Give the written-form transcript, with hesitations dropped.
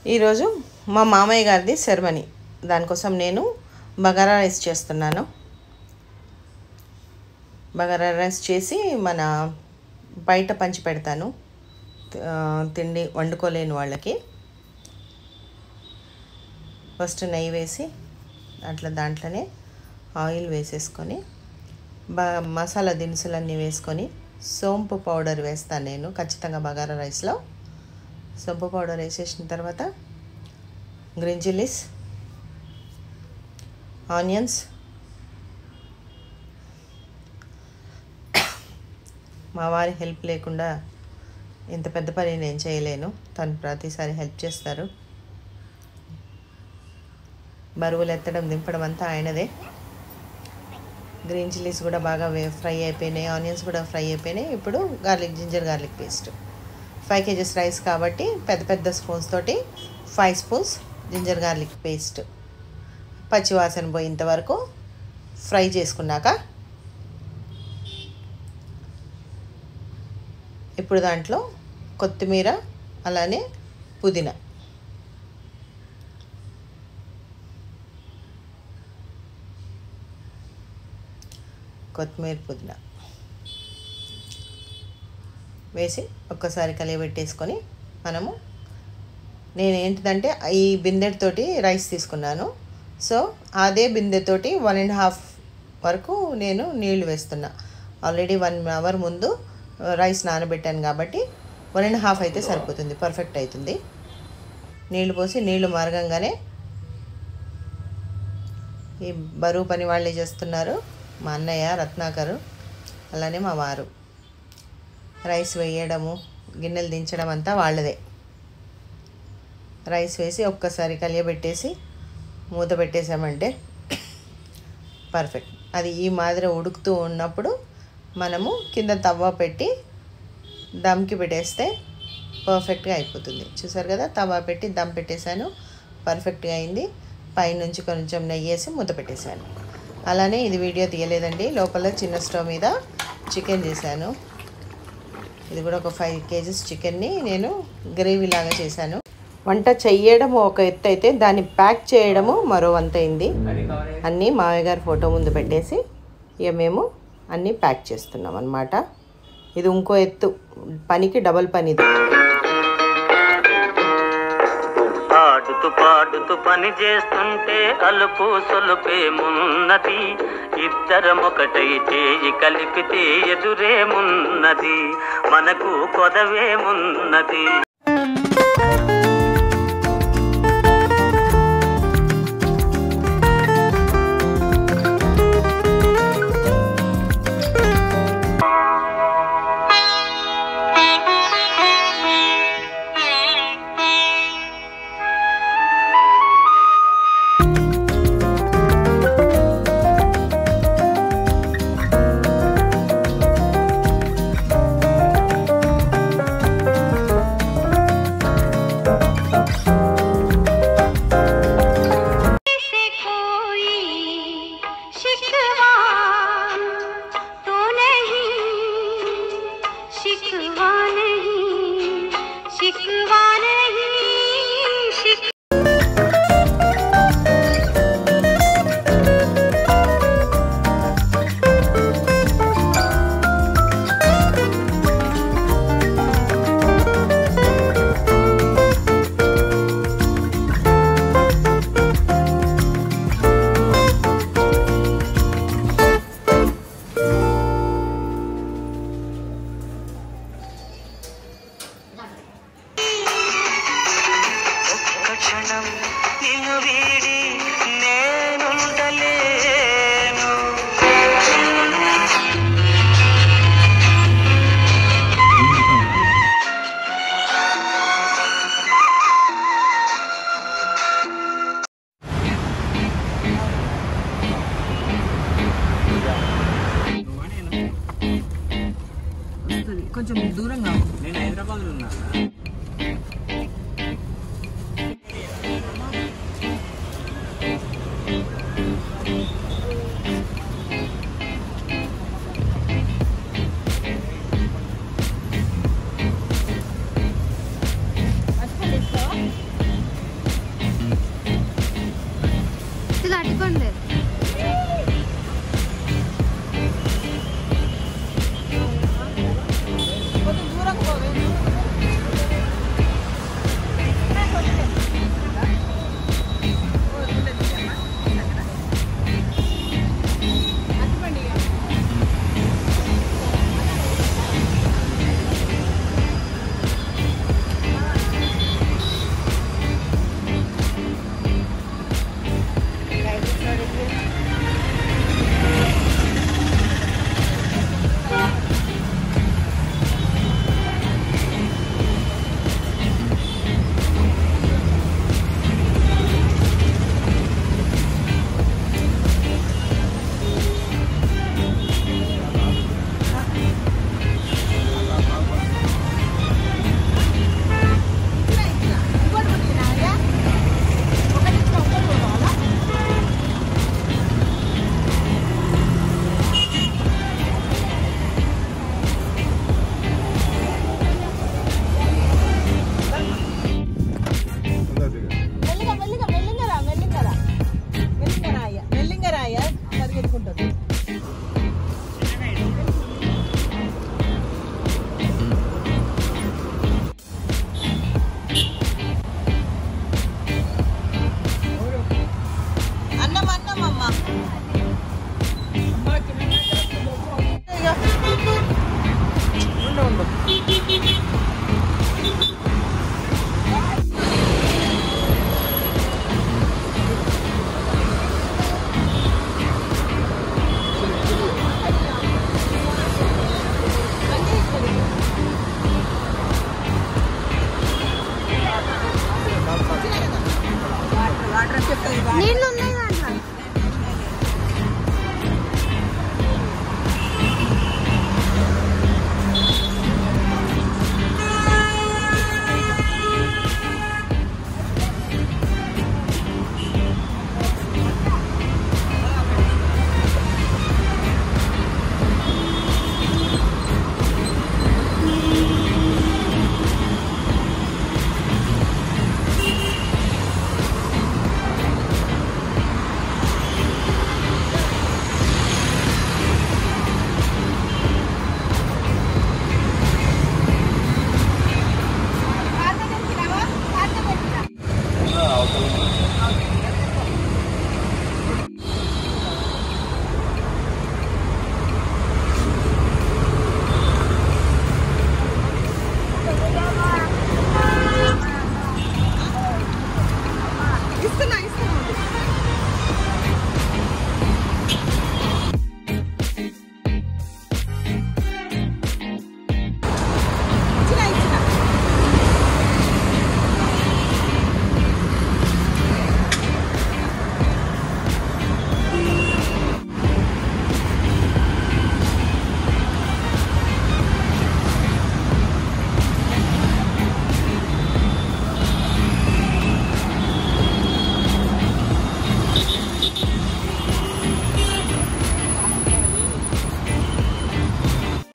ఈరోజు మా మామయ్య గారిది సెరమనీ, దానికోసం నేను బగారా రైస్ చేస్తున్నాను. బగారా రైస్ చేసి మన బయట పంచి పెడతాను తిండి వండుకోలేని వాళ్ళకి. ఫస్ట్ నెయ్యి వేసి దాంట్లోనే ఆయిల్ వేసేసుకొని మసాలా దినుసులన్నీ వేసుకొని సోంపు పౌడర్ వేస్తాను నేను ఖచ్చితంగా బగారా రైస్లో. సోంపు పౌడర్ వేసేసిన తర్వాత గ్రీన్ చిల్లీస్, ఆనియన్స్, మా వారి హెల్ప్ లేకుండా ఇంత పెద్ద పని నేను చేయలేను, తను ప్రతిసారి హెల్ప్ చేస్తారు. బరువులు ఎత్తడం దింపడం అంతా ఆయనదే. గ్రీన్ చిల్లీస్ కూడా బాగా ఫ్రై అయిపోయినాయి, ఆనియన్స్ కూడా ఫ్రై అయిపోయినాయి. ఇప్పుడు ginger garlic paste 5 kgs rice కాబట్టి పెద్ద స్పూన్స్ తోటి 5 స్పూన్స్ జింజర్ గార్లిక్ పేస్ట్ పచ్చివాసన పోయేంత వరకు ఫ్రై చేసుకున్నాక ఇప్పుడు దాంట్లో కొత్తిమీర అలానే పుదీనా, పుదీనా వేసి ఒక్కసారి కలియబెట్టేసుకొని నేనేంటిదంటే ఈ బిందెతోటి రైస్ తీసుకున్నాను. సో అదే బిందెతోటి 1.5 వరకు నేను నీళ్లు వేస్తున్నా. ఆల్రెడీ 1 hour ముందు రైస్ నానబెట్టాను కాబట్టి 1.5 అయితే సరిపోతుంది, పర్ఫెక్ట్ అవుతుంది. నీళ్లు పోసి నీళ్లు మరగంగానే ఈ బరువు పని వాళ్ళే చేస్తున్నారు, మా అన్నయ్య రత్నాకరు అలానే మా వారు. రైస్ వేయడము గిన్నెలు దించడం అంతా వాళ్ళదే. రైస్ వేసి ఒక్కసారి కలియబెట్టేసి మూత పెట్టేసామంటే పర్ఫెక్ట్. అది ఈ మాదిరి ఉడుకుతూ ఉన్నప్పుడు మనము కింద తవ్వ పెట్టి దమ్కి పెట్టేస్తే పర్ఫెక్ట్గా అయిపోతుంది. చూసారు కదా, తవ్వ పెట్టి దమ్ పెట్టేశాను, పర్ఫెక్ట్గా అయింది. పైనుంచి కొంచెం నెయ్యి వేసి మూత పెట్టేశాను. అలానే ఇది వీడియో తీయలేదండి, లోపల చిన్న స్టవ్ మీద చికెన్ చేశాను. ఇది కూడా ఒక 5 kgs చికెన్ని నేను గ్రేవీ లాగా చేశాను. వంట చెయ్యడం ఒక ఎత్తు అయితే దాన్ని ప్యాక్ చేయడము మరో వంత అయింది. అన్నీ మావయ్య గారి ఫోటో ముందు పెట్టేసి ఇక మేము అన్నీ ప్యాక్ చేస్తున్నాం అన్నమాట. ఇది ఇంకో ఎత్తు, పనికి డబల్ పని ఇది. ఆడుతూ పాడుతూ పని చేస్తుంటే అలుపు సొలుపేమున్నది, ఇద్దరం ఒకటై చేయి కలిపితే ఎదురేమున్నది, మనకు కొదవేమున్నది. కొంచెం దూరంగా, నేను హైదరాబాద్లో ఉన్నా. నీళ్ళు ఉన్నాయి.